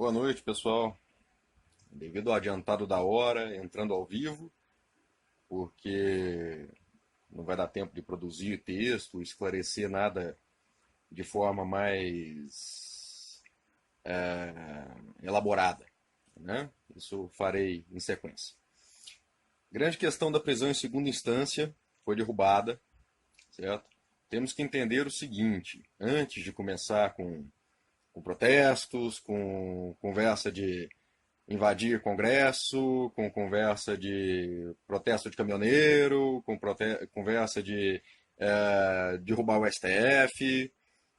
Boa noite, pessoal. Devido ao adiantado da hora, entrando ao vivo, porque não vai dar tempo de produzir texto, esclarecer nada de forma mais elaborada, né? Isso farei em sequência. Grande questão da prisão em segunda instância foi derrubada, certo? Temos que entender o seguinte, antes de começar com protestos, com conversa de invadir Congresso, com conversa de protesto de caminhoneiro, com conversa de derrubar o STF.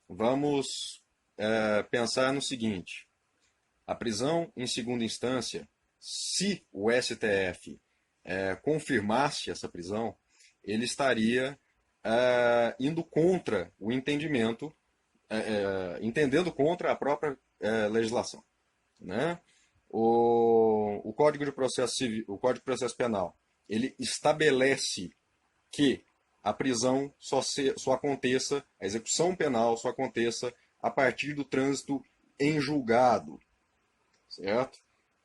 Vamos pensar no seguinte: a prisão em segunda instância, se o STF confirmasse essa prisão, ele estaria indo contra o entendimento, entendendo contra a própria legislação, né? O Código de Processo Civil, o Código de Processo Penal, ele estabelece que a prisão só aconteça, a execução penal só aconteça a partir do trânsito em julgado, certo?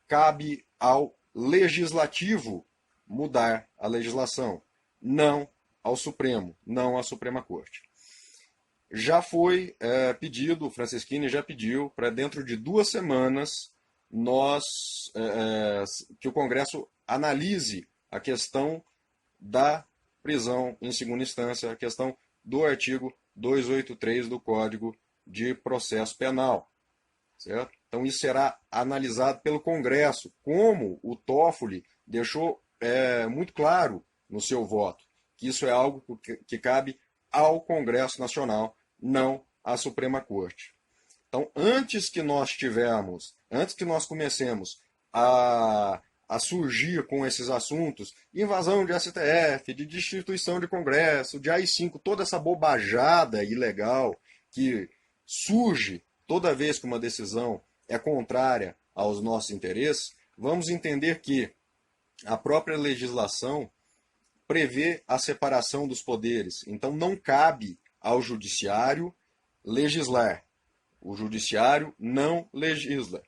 Cabe ao legislativo mudar a legislação, não ao Supremo, não à Suprema Corte. Já foi pedido, o Franceschini já pediu, para dentro de 2 semanas que o Congresso analise a questão da prisão em segunda instância, a questão do artigo 283 do Código de Processo Penal, certo? Então isso será analisado pelo Congresso, como o Toffoli deixou muito claro no seu voto, que isso é algo que cabe ao Congresso Nacional, não à Suprema Corte. Então, antes que nós comecemos a surgir com esses assuntos, invasão de STF, de destituição de Congresso, de AI-5, toda essa bobajada ilegal que surge toda vez que uma decisão é contrária aos nossos interesses, vamos entender que a própria legislação prevê a separação dos poderes. Então, não cabe ao judiciário legislar. O judiciário não legisla.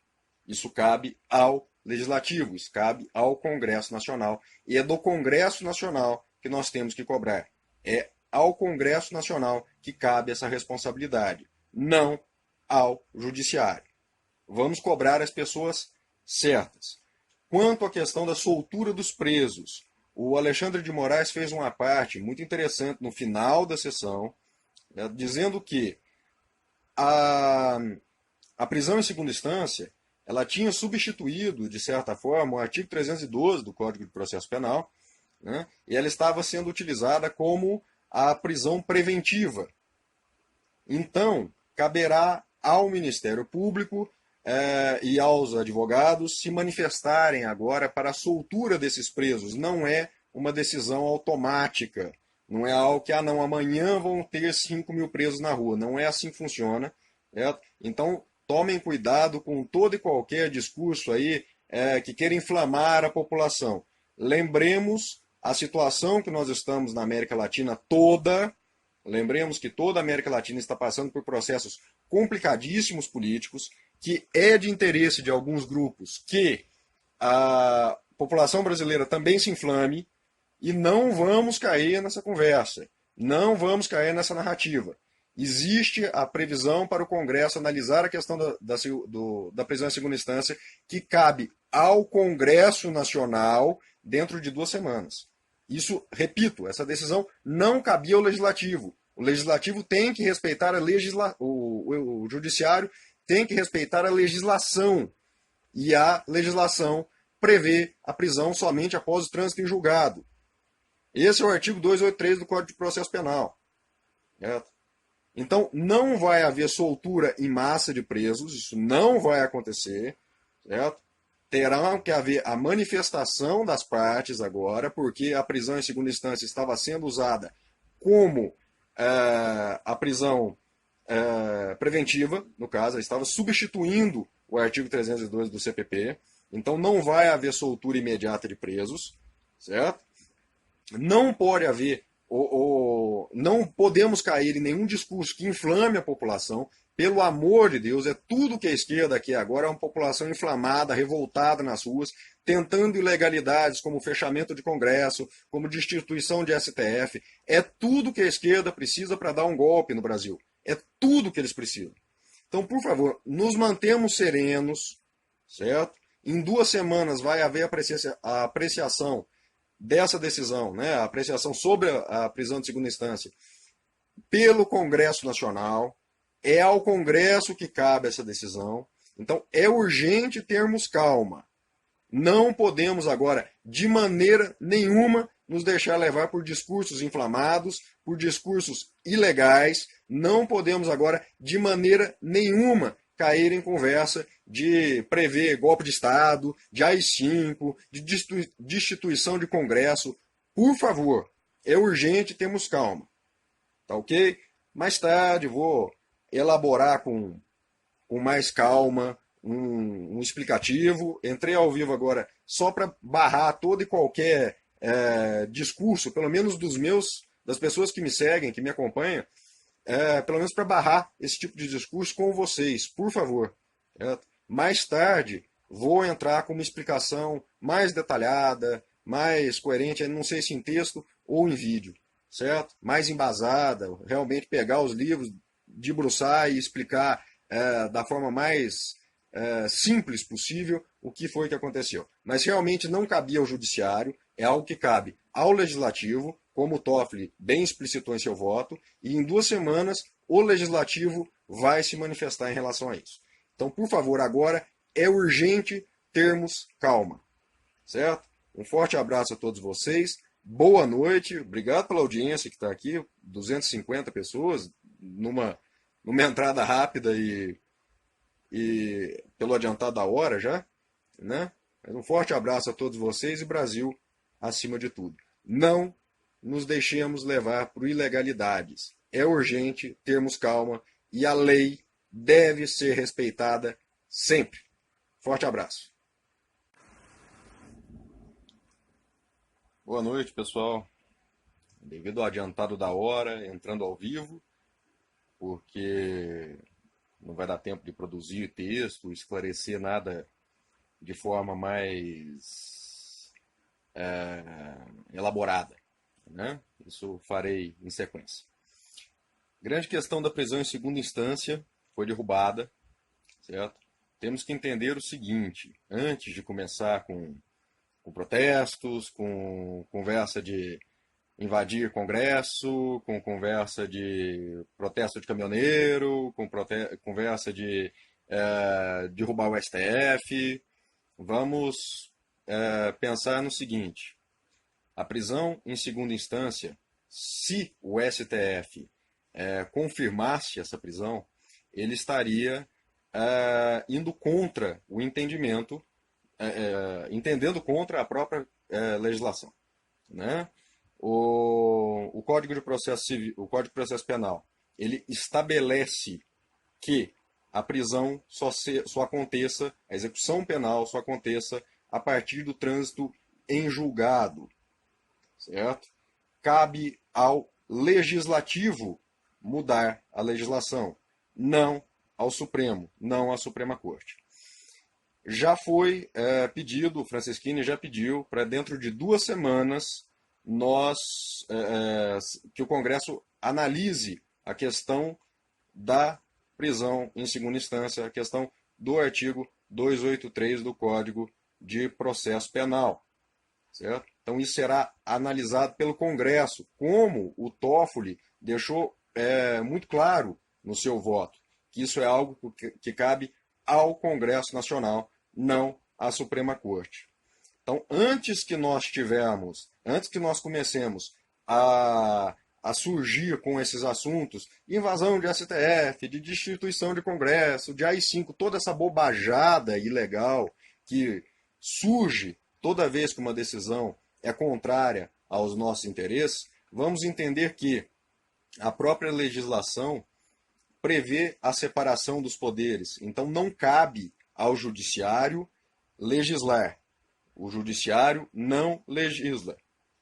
Isso cabe ao legislativo, isso cabe ao Congresso Nacional. E é do Congresso Nacional que nós temos que cobrar. É ao Congresso Nacional que cabe essa responsabilidade, não ao judiciário. Vamos cobrar as pessoas certas. Quanto à questão da soltura dos presos, o Alexandre de Moraes fez uma parte muito interessante no final da sessão, dizendo que a prisão em segunda instância ela tinha substituído, de certa forma, o artigo 312 do Código de Processo Penal, né, e ela estava sendo utilizada como a prisão preventiva. Então, caberá ao Ministério Público e aos advogados se manifestarem agora para a soltura desses presos. Não é uma decisão automática. Não é algo que, não, amanhã vão ter 5 mil presos na rua. Não é assim que funciona. Certo? Então, tomem cuidado com todo e qualquer discurso aí que queira inflamar a população. Lembremos a situação que nós estamos na América Latina toda. Lembremos que toda a América Latina está passando por processos complicadíssimos políticos, que é de interesse de alguns grupos que a população brasileira também se inflame, e não vamos cair nessa conversa, não vamos cair nessa narrativa. Existe a previsão para o Congresso analisar a questão da prisão em segunda instância, que cabe ao Congresso Nacional dentro de 2 semanas. Isso, repito, essa decisão não cabia ao Legislativo. O Legislativo tem que respeitar o Judiciário tem que respeitar a legislação. E a legislação prevê a prisão somente após o trânsito em julgado. Esse é o artigo 283 do Código de Processo Penal. Certo? Então, não vai haver soltura em massa de presos, isso não vai acontecer. Certo? Terá que haver a manifestação das partes agora, porque a prisão em segunda instância estava sendo usada como a prisão preventiva, no caso, ela estava substituindo o artigo 302 do CPP. Então, não vai haver soltura imediata de presos, certo? Não pode haver, não podemos cair em nenhum discurso que inflame a população, Pelo amor de Deus, é tudo que a esquerda quer agora, é uma população inflamada, revoltada nas ruas, tentando ilegalidades como fechamento de Congresso, como destituição de STF. É tudo que a esquerda precisa para dar um golpe no Brasil. É tudo que eles precisam. Então, por favor, nos mantemos serenos, certo? Em 2 semanas vai haver a apreciação dessa decisão, né? A apreciação sobre a prisão de segunda instância pelo Congresso Nacional. É ao Congresso que cabe essa decisão. Então, é urgente termos calma. Não podemos agora, de maneira nenhuma, nos deixar levar por discursos inflamados, por discursos ilegais. Não podemos agora, de maneira nenhuma, cair em conversa de prever golpe de Estado, de AI-5, de destituição de Congresso. Por favor, é urgente termos calma. Tá ok? Mais tarde vou elaborar com mais calma um explicativo. Entrei ao vivo agora só para barrar todo e qualquer discurso, pelo menos das pessoas que me seguem, que me acompanham, pelo menos para barrar esse tipo de discurso com vocês, por favor. Certo? Mais tarde vou entrar com uma explicação mais detalhada, mais coerente, não sei se em texto ou em vídeo, certo? Mais embasada, realmente pegar os livros, debruçar e explicar da forma mais simples possível o que foi que aconteceu. Mas realmente não cabia ao judiciário, é algo que cabe ao legislativo, como o Toffoli bem explicitou em seu voto, e em 2 semanas o legislativo vai se manifestar em relação a isso. Então, por favor, agora é urgente termos calma, certo? Um forte abraço a todos vocês, boa noite, obrigado pela audiência que está aqui, 250 pessoas, numa entrada rápida e pelo adiantado da hora já, né? Mas um forte abraço a todos vocês e Brasil acima de tudo. Não nos deixemos levar por ilegalidades. É urgente termos calma e a lei deve ser respeitada sempre. Forte abraço. Boa noite, pessoal. Devido ao adiantado da hora, entrando ao vivo, porque não vai dar tempo de produzir texto, esclarecer nada de forma mais elaborada, né? Isso farei em sequência. Grande questão da prisão em segunda instância foi derrubada, certo? Temos que entender o seguinte, antes de começar com protestos, com conversa de invadir Congresso, com conversa de protesto de caminhoneiro, com conversa de derrubar o STF. Vamos pensar no seguinte, a prisão em segunda instância, se o STF confirmasse essa prisão, ele estaria indo contra o entendimento, entendendo contra a própria legislação, né? O Código de Processo Civil, o Código de Processo Penal, ele estabelece que a prisão só aconteça, a execução penal só aconteça a partir do trânsito em julgado, certo? Cabe ao legislativo mudar a legislação, não ao Supremo, não à Suprema Corte. Já foi pedido, o Franceschini já pediu, para dentro de 2 semanas que o Congresso analise a questão da prisão em segunda instância, a questão do artigo 283 do Código de Processo Penal, certo? Então isso será analisado pelo Congresso, como o Toffoli deixou muito claro no seu voto, que isso é algo que cabe ao Congresso Nacional, não à Suprema Corte. Então, antes que nós comecemos a surgir com esses assuntos, invasão de STF, de destituição de Congresso, de AI-5, toda essa bobajada ilegal que surge toda vez que uma decisão é contrária aos nossos interesses, vamos entender que a própria legislação prevê a separação dos poderes. Então, não cabe ao judiciário legislar. O judiciário não legisla.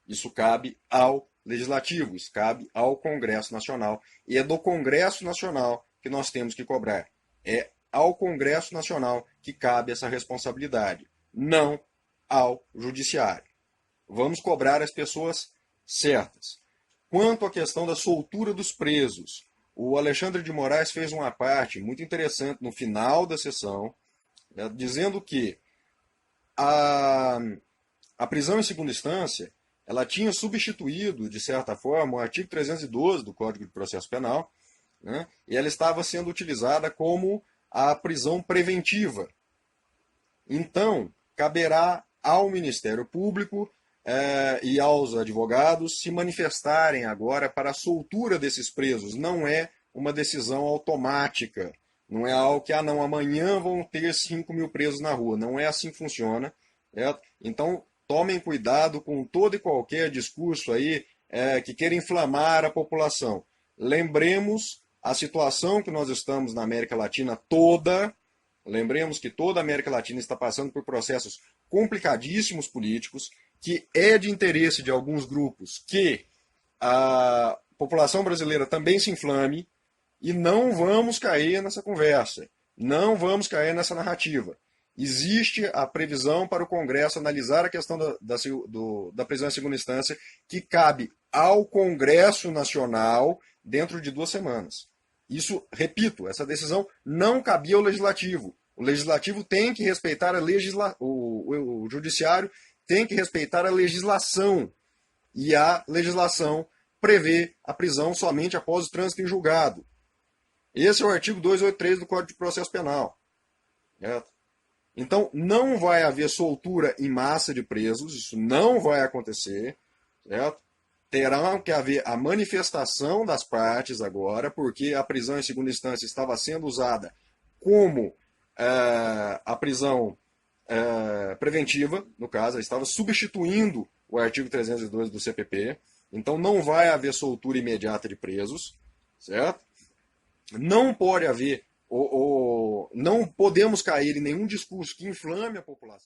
Isso cabe ao legislativo, isso cabe ao Congresso Nacional. E é do Congresso Nacional que nós temos que cobrar. É ao Congresso Nacional que cabe essa responsabilidade, não ao Judiciário. Vamos cobrar as pessoas certas. Quanto à questão da soltura dos presos, o Alexandre de Moraes fez uma parte muito interessante no final da sessão, né, dizendo que a prisão em segunda instância ela tinha substituído, de certa forma, o artigo 312 do Código de Processo Penal, né, e ela estava sendo utilizada como a prisão preventiva. Então, caberá ao Ministério Público e aos advogados se manifestarem agora para a soltura desses presos. Não é uma decisão automática. Não é algo que, não, amanhã vão ter 5 mil presos na rua. Não é assim que funciona. Certo? Então, tomem cuidado com todo e qualquer discurso aí que queira inflamar a população. Lembremos a situação que nós estamos na América Latina toda. Lembremos que toda a América Latina está passando por processos complicadíssimos políticos, que é de interesse de alguns grupos que a população brasileira também se inflame, e não vamos cair nessa conversa, não vamos cair nessa narrativa. Existe a previsão para o Congresso analisar a questão da prisão em segunda instância, que cabe ao Congresso Nacional dentro de 2 semanas. Isso, repito, essa decisão não cabia ao Legislativo. O Legislativo tem que respeitar o Judiciário tem que respeitar a legislação. E a legislação prevê a prisão somente após o trânsito em julgado. Esse é o artigo 283 do Código de Processo Penal. Certo? Então, não vai haver soltura em massa de presos, isso não vai acontecer. Certo? Terá que haver a manifestação das partes agora, porque a prisão em segunda instância estava sendo usada como a prisão preventiva, no caso, ela estava substituindo o artigo 312 do CPP, então não vai haver soltura imediata de presos, certo? Não pode haver, não podemos cair em nenhum discurso que inflame a população.